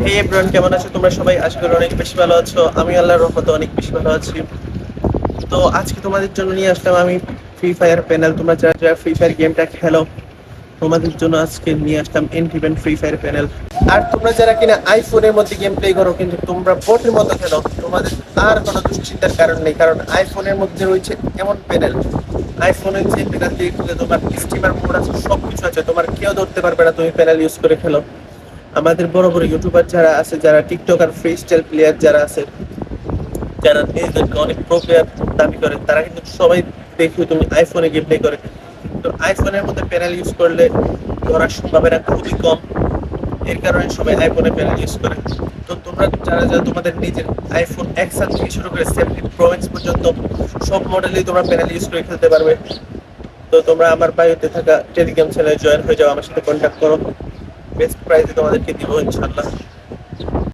হে everyone, কেমন আছো তোমরা সবাই? আশা করি অনেক বেশি ভালো আছো। আমি আল্লাহর রহমতে অনেক বেশি ভালো আছি। তো আজকে তোমাদের জন্য নিয়ে আসলাম আমি ফ্রি ফায়ার প্যানেল। তোমরা যারা যারা ফ্রি ফায়ার গেমটা খেলো, তোমাদের জন্য আজকে নিয়ে আসলাম এন্ট্রিভেন ফ্রি ফায়ার প্যানেল। আর তোমরা যারা কিনা আইফোনের মধ্যে গেম প্লে করো কিন্তু তোমরা বোটের মতো খেলো, তোমাদের আর কোনো দুশ্চিন্তার কারণ নেই, কারণ আইফোনের মধ্যে রয়েছে এমন প্যানেল। আইফোনের যে প্যানেল দিয়ে খেলে তোমার স্টিমার মোড আছে, সব কিছু আছে, তোমার কেউ ধরতে পারবে না তুমি প্যানেল ইউজ করে খেলো। আমাদের বড় বড় ইউটিউবার যারা আছে, যারা টিকটক আর ফ্রি স্টাইল প্লেয়ার যারা আছে, যারা নিজেদেরকে অনেক প্রো প্লেয়ার দাবি করে, তারা কিন্তু সবাই দেখি তুমি আইফোনে গেম প্লে করে। তো আইফোনের মধ্যে প্যানেল ইউজ করলে ধরার সম্ভাবনা খুবই কম, এর কারণে সবাই আইফোনে প্যানেল ইউজ করে। তো তোমরা যারা যারা তোমাদের নিজের আইফোন এক্স থেকে শুরু করে 17 প্রো ম্যাক্স পর্যন্ত সব মডেলেই তোমরা প্যানেল ইউজ করে খেলতে পারবে। তো তোমরা আমার বায়োতে থাকা টেলিগ্রাম চ্যানেলে জয়েন হয়ে যাও, আমার সাথে কন্ট্যাক্ট করো, বেস্ট প্রাইসে তোমাদেরকে দিব ইনশাল্লাহ।